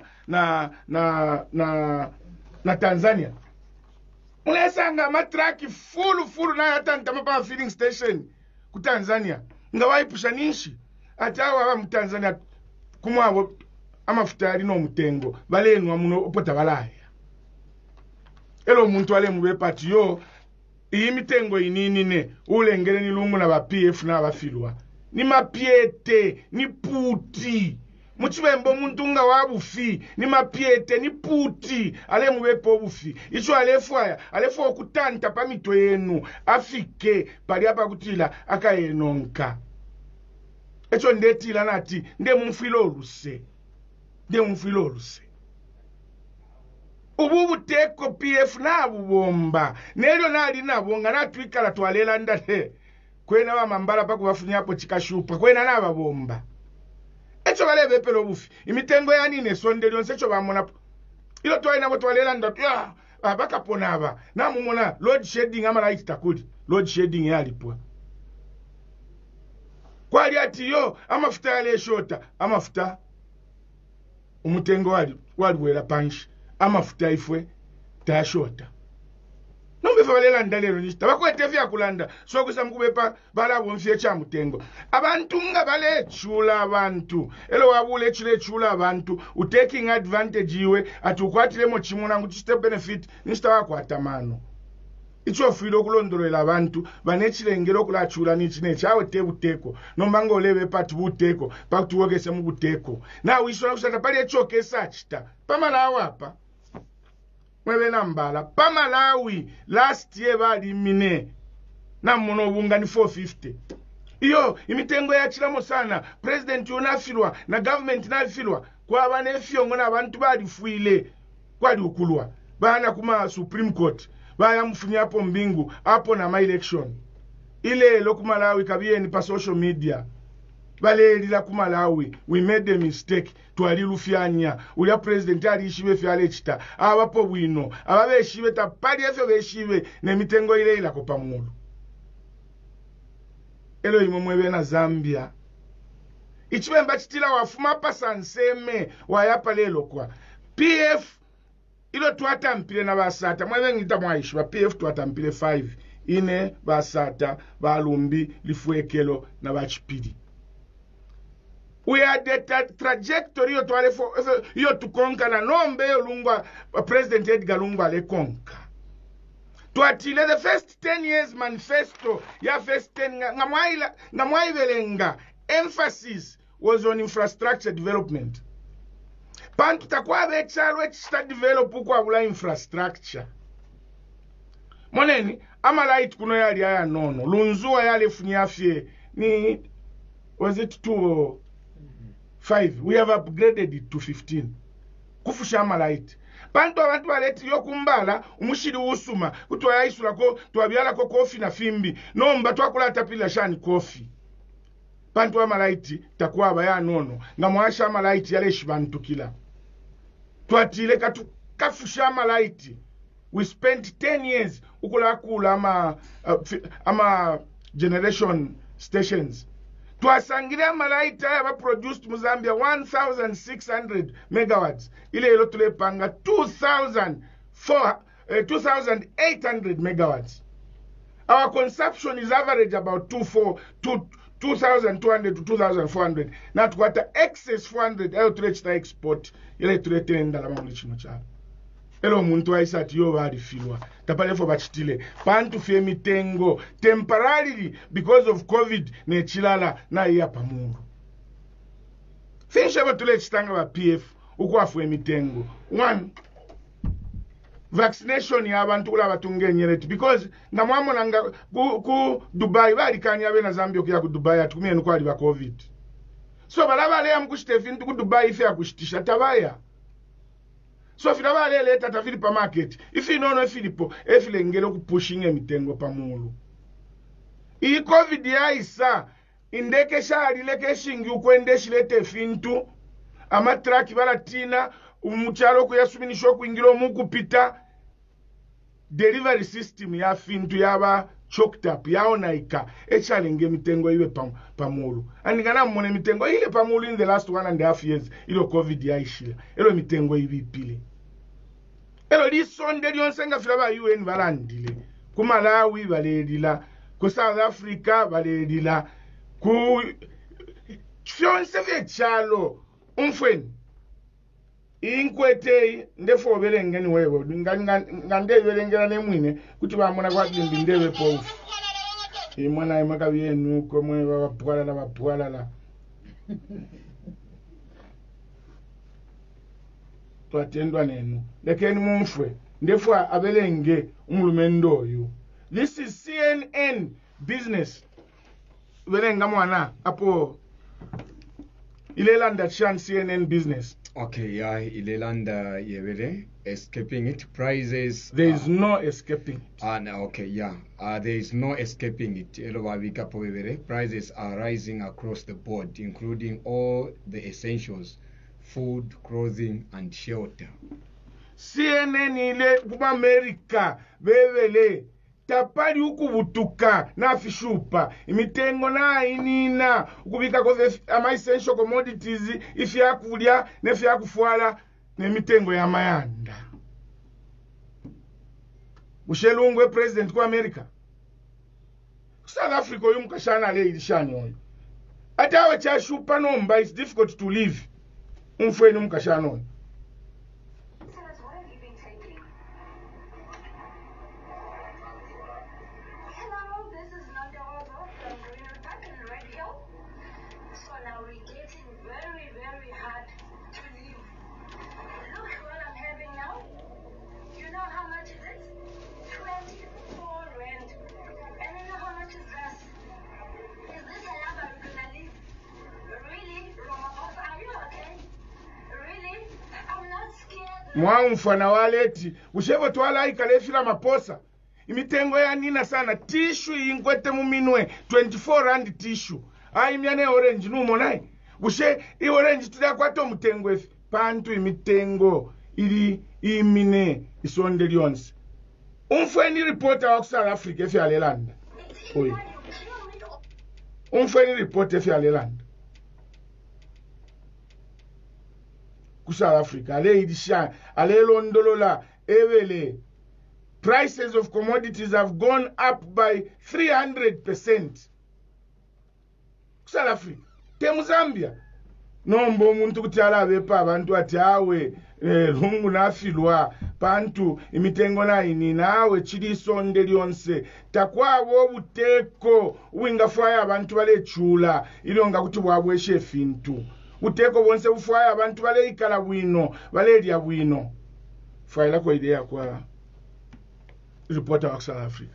na Tanzania mule sanga matraki full na yatanta mapa filling station ku Tanzania nga waipusha ninshi atawa wa mtanzania kumwabo amafuta ali no mutengo balenu amuno opota balaya elo muntu ale mube pati yo iyi mitengo inini ne ulengele ni lungu na ba PF na abafilwa ni mapiete ni puti muchibembo muntu nga wabufi ni mapiete ni puti ale mube po bufi icho alefu okutanta pamito yenu afike pali apa kutila akayenonka echo ndetila nati nde mumfilo oluse ubu teko PF na bubomba nelyo nali nabonga natwikala twalela ndate kwena wa mambala pa kubafunyapo chikashupa kwena na bomba echo balebe pelo bufi imitengo ya nine sonde lyonse echo bamona ilo twaina bo twalela ndate bakapona aba namumona load shedding amala itakuli load shedding yalipwa kwali ati yo amafuta yale shota amafuta umutengo wali wela panshi amafuta ifwe tashota nombe valela ndalero nishita bakwete vya kulanda so kusa mkubepa balabo mfye cha mutengo abantu nga bale chula abantu elo wabule chula abantu u taking advantage iwe atukwatilemo chimuna nguchite benefit nishita wakwatamano icho filo kulondolera abantu banechilengero kulachula nichine chawe tebuteko nombango olebe pati buteko pakutuwogese mu buteko na wishola kusata pali echoke sachita pamalawa apa mwebe nambala pamalawi last year bali mine na muno bunga ni 450 iyo imitengo ya chilamo sana president unafilwa na government nafilwa kwa bane fiongo na abantu bali fuile kwali ukulwa bana kuma Supreme Court baya mfunyapo mbingu hapo na my election ile lokumalawi kabiye ni pa social media bale lila kumalawi we made a mistake twalilufyanya uli president ali ishibe fyale chita abapo bwino ababe shibe tapali efyo beshibe ne mitengo ile ila ko pamulu elo imomwebe na Zambia ichibemba chitila wafuma pasanseme wayapa lelo kwa PF ilo twatampile na basata mwebe ngita mwaishu ba PF twatampile 5 ine basata balumbi lifwekelo na bachipidi we are the trajectory yo twale fo yo tukonka na nombe yo lungwa president Edgar Lungu ale konka twatile the first 10 years manifesto ya first 10 ngamwaivelenga emphasis was on infrastructure development. Pantu takwave echalo echita develop ukwabula infrastructure. Moneni amalight kuno yali aya nono lunzuwa yali funyafye ni was it 2 5 we have upgraded it to 15 kufusha amalight. Pantu abantu baleti yokumbala umushiri usuma kutwayisula ko twabyala ko kofi na fimbi nomba twakula tapila shani kofi. Pantu amalight takwaba ya nono ngamwasha amalight yale shibantu kila twatile kafusha amalight. We spent 10 years ukulakula ama generation stations. Twasangira amalaita yaba produced Mozambia 1,600 megawatts. Ile ilo tulepanga 2,800 megawatts. Our consumption is average about 2,200 to 2,400. Not what the excess 400 ilo tulechita export. Ile tuletenda la mamuli chino chalo. Elo muntu waisati yo bali filwa tapalefo bachitile pantu fye mitengo temporarily because of COVID ne chilala na iya pamungu finisha batule chitanga ba PF ukwafu emitengo. One, vaccination ya abantu kula batungenyereti because ngamwamona nga ku Dubai bali kanya be na Zambia kuya ku Dubai atukumye nuko ali ba COVID so balaba le amkushite fintu ku Dubai ife akushitisha tabaya. So if you never let at a Philippa market, if you know no Philippo, if you ngelo pushing emitengo pamulu. I COVID ya isa indeke shari leke shingi ukwende shilete fintu amatraki balatina umucharo kuyasuminisho kuingilo mukupita delivery system ya fintu yaba choked up yaonaika echalenge mitengo iwe pamulu. Andikana mwone mitengo ile pamulu in the last 1.5 years ilo COVID ya ishila ilo mitengo ibi pili. Elo lisonde lyonsenga filaba UN balandile ku Malawi baledila ku South Africa baledila ku fyonse vyechalo umfweni inkwete ndefo belengeni wewe ngande belengera nemwine kuti bamona kwa dimbi ndewe pofu imwana imaka byenu ko mwe bapwala la twatendwa nenu lekeni mumfwe ndefo abelenge umulumendo oyu. This is CNN business belenga mwana apo Ilelanda chan CNN business. Okay, yeah, Ilelanda yebele escaping it. Prices. There is no escaping it. No, okay, yeah. There is no escaping it. Prices are rising across the board, including all the essentials, food, clothing, and shelter. CNN ile kuma America bebele tapali ukubutuka na fishupa imitengo na inina ukubika ko ama essential commodities ifi yakulya nefi yakufwala nemitengo ya mayanda. Ushelungwe president kwa America South Africa uyu mukashana le ilishani oyo atawe cha shupa nomba it's difficult to live umfweni mukashana oyo. Mfana waleti ushevo twala ikalefila maposa imitengo ya nina sana tissue inkwete muminwe 24 rand tissue myane orange numonai ushe I orange tuda kwato mutengo efi pantu imitengo ili imine isonde lyonse umfweni reporter wa South Africa efi alelanda oyi umfweni reporter efi alelanda South Africa ale idisha ale londolola evele prices of commodities have gone up by 300%. South Africa te Zambia nombo omuntu kuti alabepa abantu ati awe lungu nafilwa pantu imitengo naini nawe chilisonde lyonse takwabo obuteko wingafaya abantu balechula ilonga kuti bwabweshe efintu buteko bonse bufaya abantu baleikala bwino balelya bwino faila kwa idea kwa reporter wa South Africa.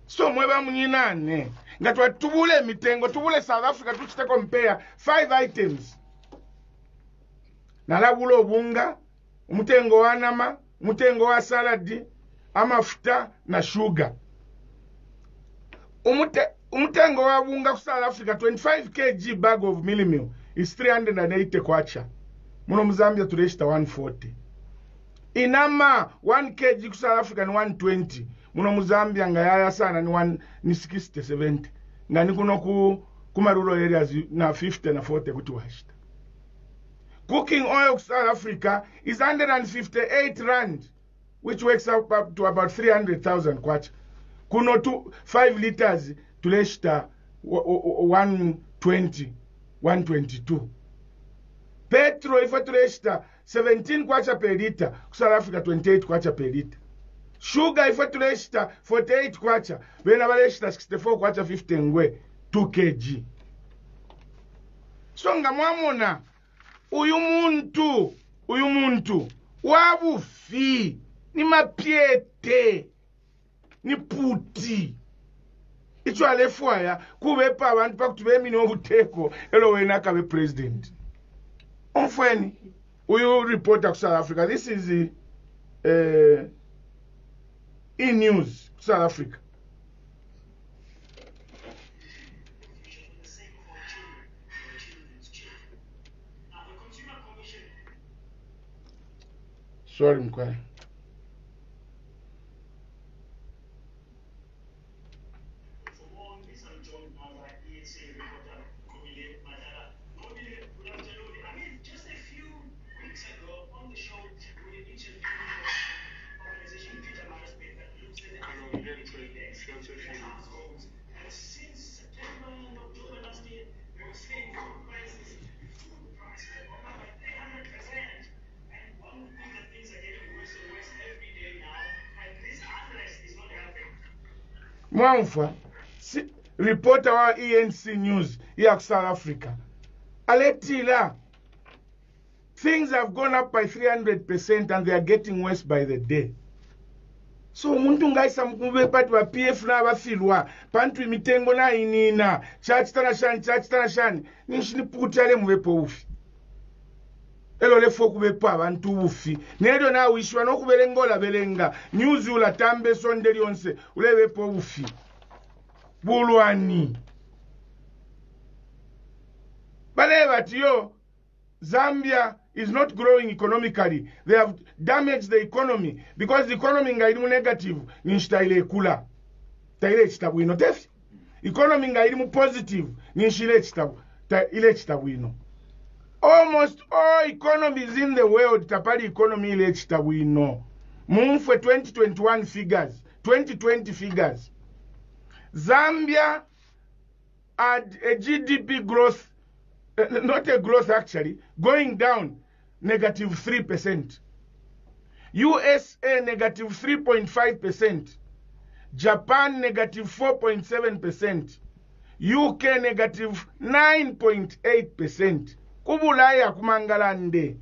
So mweba munyinane nga twatubule mitengo tubule South Africa tuchite compare 5 items nalabula obunga umutengo wa nama umutengo wa saladi amafuta na sugar umutengo wa bunga ku South Africa 25 kg bag of meal is 380 kwacha muno Mozambique tuleshita 140 inama 1 kg ku South Africa ni 120 muno Mozambique nga yaya sana ni 60 70 ngani kuno ku rural areas na 50 na 40 kuti washita. Cooking oil ku South Africa is 158 rand which works up to about 300,000 kwacha kuno 5 liters tuleshita 120 122 petrol ifa tuleshita 17 kwacha per liter ku South Africa 28 kwacha per liter. Sugar ifa tuleshita 48 kwacha bena baleshita 64 kwacha 50 ngwe 2 kg. So nga mwamona uyu muntu wabufi ni mapiete ni puti icho alefwaya kubepa abantu pakutube mini obuteko elo wena kabe president onfweni uyu reporter ku South Africa. This is e-news South Africa. Sorry, Mkwai. Mwamfa, reporter wa ENC News ya South Africa. Aletila, things have gone up by 300% and they are getting worse by the day. So muntu ngaisa mkumbe pati wa PF na wafilwa, pantu imitengo na inina, chachitana shani, nishini putale mwepo ufi. Elo lefo kubepa abantu ufi. Nedo na wishwa no kubelengola belenga. News ula tambe sondeli onse. Ulebepo ufi. Bulwani. Baleva tiyo. Zambia is not growing economically. They have damaged the economy. Because the economy nga ilimu negative. Nishita ile kula. Ta chitabu ino tefi. Economy nga ilimu positive. Nishile chitabu. Ile chitabu ino. Almost all economies in the world tapali economy ile chitawino. Mumfwe 2021 figures, 2020 figures. Zambia had a GDP growth, not a growth actually, going down negative 3%. USA negative 3.5%. Japan negative 4.7%. UK negative 9.8%. Kubulaya kumangalande.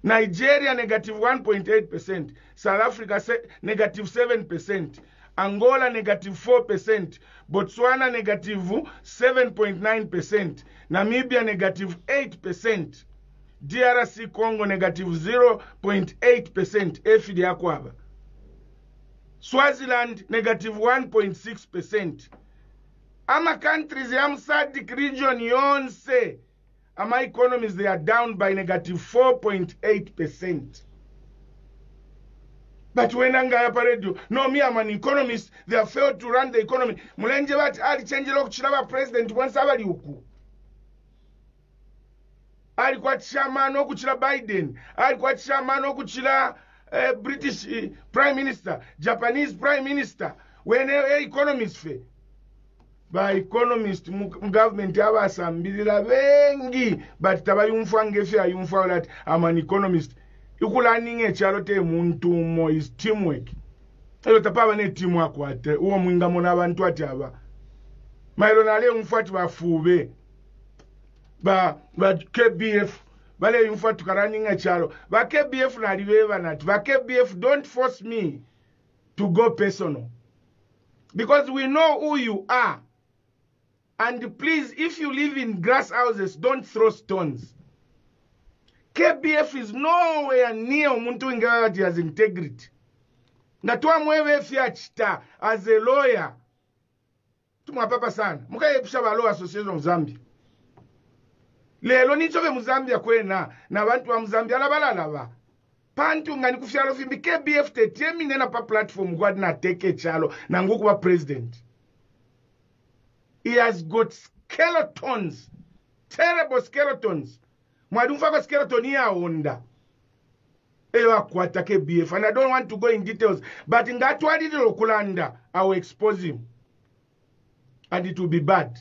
Nigeria negative 1.8%. South Africa negative 7%. Angola negative 4%. Botswana negative 7.9%. Namibia negative 8%. DRC Congo negative 0.8%. Efidi akwaba. Swaziland negative 1.6%. Ama countries ya SADC region yonse. My economies, they are down by negative 4.8%. But when Anga Paredio, no, me, I'm an economist, they have failed to run the economy. Mulenje bat ali change lok chilaba president once abali uku. Ali kwa chairman oku chila Biden, ali kwa chairman oku chila British Prime Minister, Japanese Prime Minister, when economists fail. ba economist mu government abasambirira bengi but tabayumfa ngefe ayumfa that I'm an economist ikulaninga ekyalo te muntu mo is teamwork elo tapaba ne teamwork kwate uwo mwingamo n'abantu ati aba mailo nale umfati bafube ba KBF bale yumfati karaninga ekyalo ba KBF nalibeba nati ba KBF don't force me to go personal because we know who you are. And please, if you live in grass houses, don't throw stones. KBF is nowhere near umuntu ingawati has integrity. Natuwa mwewe fiachita as a lawyer. Tumwapapa sana. Muka yepusha ba Law Association of Zambia. Lelo nichoke Muzambia kwena na bantu wa Muzambia labalaba. Pantu ngani kufyalo fimbi KBF tetemi nena pa platform kwa na teke chalo na nguku wa president. He has got skeletons, terrible skeletons. Mwadumfako skeleton ya onda. Ewa kwata KBF. And I don't want to go in details. But in that one, I will expose him. And it will be bad.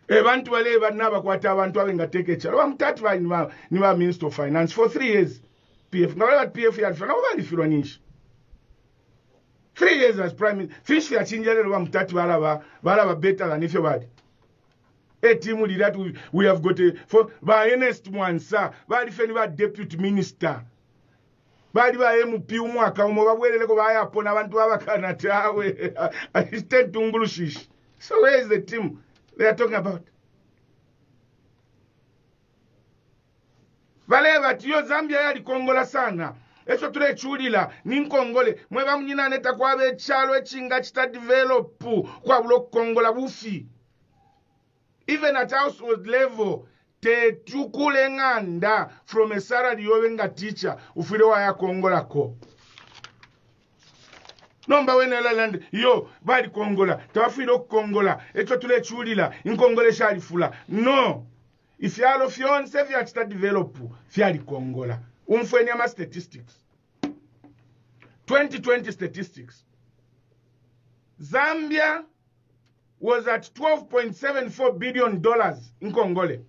Evantu wale naba kwata abantu wenga take echa. Wamtatu wa niwa Minister of Finance for 3 years. PF. Na wale PF ya alifana. Wale filwanishi. 3 years as prime minister. Fish ya chinjale wa mtatu wala better than if you bad. A team with that we have got a for by Ernest Mwansa, by the deputy minister. By the MP mwaka umwabwele ko baya pona abantu abakana tawe. Assistant Tungulushish. So where is the team they are talking about? Vale batiyo Zambia yali Kongola sana. Eso tule chulila ninkongole mweba mnyina neta kwa be chalo echinga chita develop kwa bulo Kongola bufi. Even at household level te tukule nganda from a salary yowenga teacher ufile wa ya Kongola ko. Nomba wenela land yo bali Kongola tawafilo Kongola echo tule chulila inkongole shali fula. No. If you are fion se vya chita develop fiali Kongola. Umfweni ama statistics. 2020 statistics. Zambia was at $12.74 billion in Congole.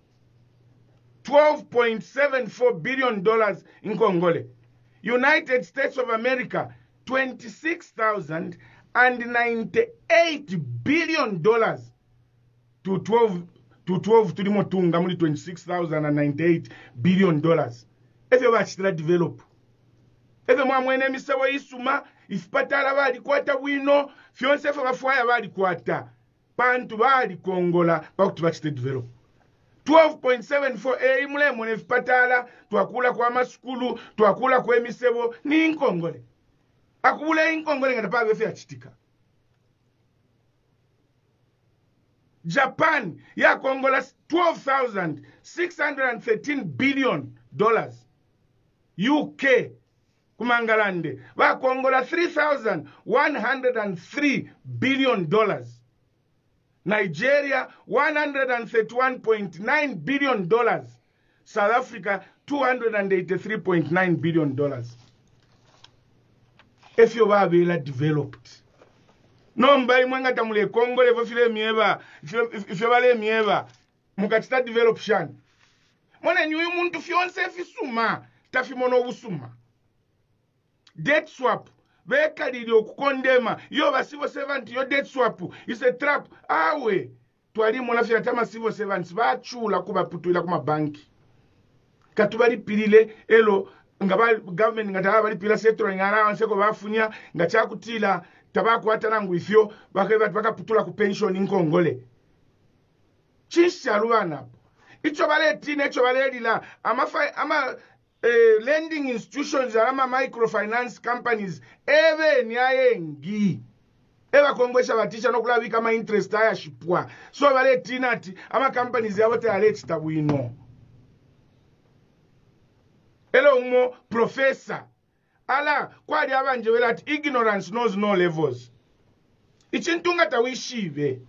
$12.74 billion in Congole. United States of America, $26,098 billion to 12 to the motunga muli $26,098 billion. If you watch that develop. If you mwene misewa isuma, if patala wadi kwata wino, fionse fa wafwaya wadi kwata. Pantu bali Kongola bakuti bakite develop 12.74 imule mune patala twakula kwa maskulu twakula kwa emisebo ni inkongole akubula inkongole ngata pa befe achitika. Japan ya Kongola $12,613 billion. UK kumangalande wa Kongola $3,103 billion. Nigeria, $131.9 billion. South Africa, $283.9 billion. If you are developed. No mbai mwanga tamule Kongo levo file mieva. If you are mieva. Mukatita develoption. Mwana nyuyu muntu fionse fisuma. Tafi mono usuma. Debt swap. Veka didi okukondema. Yo ba civil servant yo debt swap. It's a trap. Awe. Tuwali mwana fya tama civil servants. Ba chula kuba putu ila kuma banki. Katubali pilile. Elo. Ngaba government ngataba bali pila sector ngara anseko bafunya. Ngachakutila. Tabaku watanangu ifyo. Baka putula ku pension inkongole. Chisha luana. Icho bale lila. Ama lending institutions ama microfinance companies eve nyayengi eva kongwesha batisha no kulabi kama interest aya shipwa so bale tinati ama companies yabote aleti tabwino elo umo professor ala kwali abanje belati ignorance knows no levels ichintunga tawishive.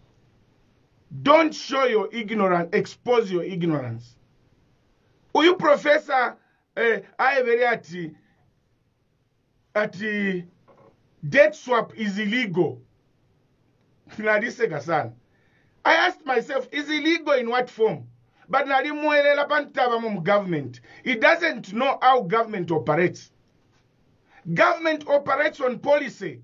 Don't show your ignorance, expose your ignorance. Uyu professor I very ati debt swap is illegal. Naliseka sana. I asked myself, is illegal in what form? But nalimuelela pantaba mu government. He doesn't know how government operates. Government operates on policy.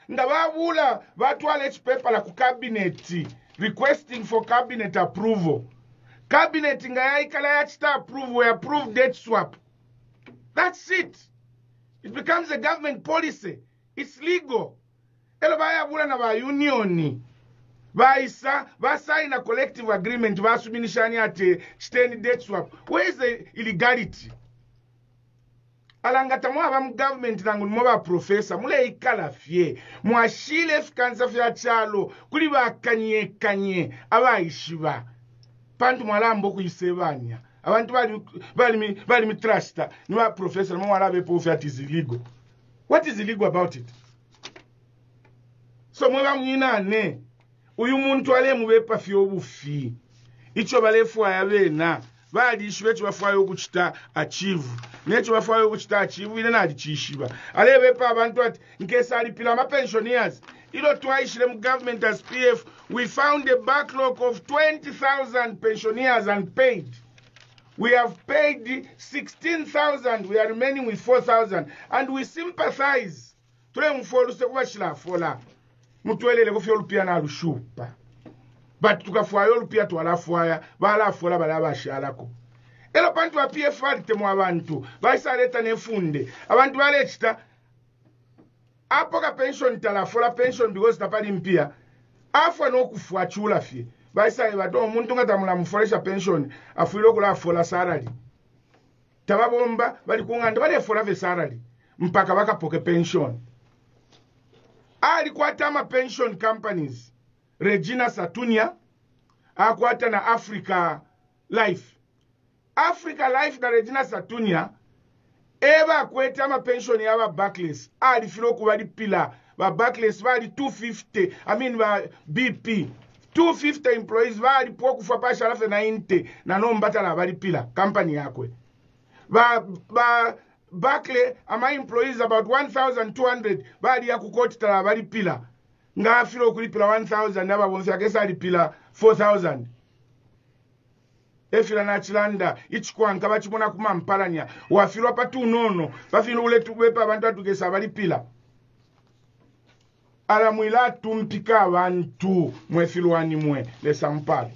Ndababula batwala paper la ku cabinet requesting for cabinet approval. Cabinet ngayikala yachita approve, we approve debt swap. That's it. It becomes a government policy. It's legal. Elo bayabula na ba unioni. Ba sign a collective agreement ba subminishani ate extend debt swap. Where is the illegality? Alangata mwa ba government nangu mwa professor mule ikala fie mwashile fikanza fya chalo kuli ba kanye abayishiba pantu mwalambo kuyisebanya abantu bali mi trusta niwa professor mwa be po fya is illegal. What is illegal about it? So mwa mwina ne uyu muntu ale mubepa fye obufi icho balefu ayabena bali ishwe cyo bafayo kuchita achieve necho bafayo kuchita achieve ile nadi chishiba alebepa abantu ati nkesa alipila ma pensioners ilo twaishire mu government as PF. We found a backlog of 20,000 pensioners unpaid. We have paid 16,000. We are remaining with 4,000 and we sympathize tule mfolu se kubashira fola mutwelele kufyo lupia na lushupa. But tukafuayo lupia tuwalafuaya balafuala balabashalako. Elo pantu wa PFalitemu abantu baisaleta nefunde abantu balechita apoka pension talafola pension because tapali mpia afwa n'okufua chula fie baisa bato omuntu ngatamula mufolesha pension afuilo kula fola salary tababomba bali kunganda bali fola ve salary mpaka bakapoke pension alikuwa tama pension companies Regina Satunia akwata na Africa Life na Regina Satunia eba kweta ma pension ya ba Barclays alifilo kubali pila ba Barclays bali 250 ba BP 250 employees bali poku fa pasha alafu 90 na no mbatala bali pila company yakwe ba Barclays ama employees about 1200 bali yakukotita bali pila nga filo kulipila 1000 naba bonse akesa alipila 4000 efila na chilanda ichikwanka bachibona kuma mpalanya wafilwa patu nono bafilo ule tubepa abantu atukesa bali pila ala mwila tumpika abantu mwefilwani mwe lesa mpala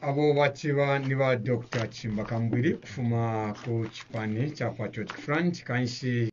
abo bachiba ni ba Dr. Chimbakambwiri kufuma ku chipani cha Patriotic Front kanshi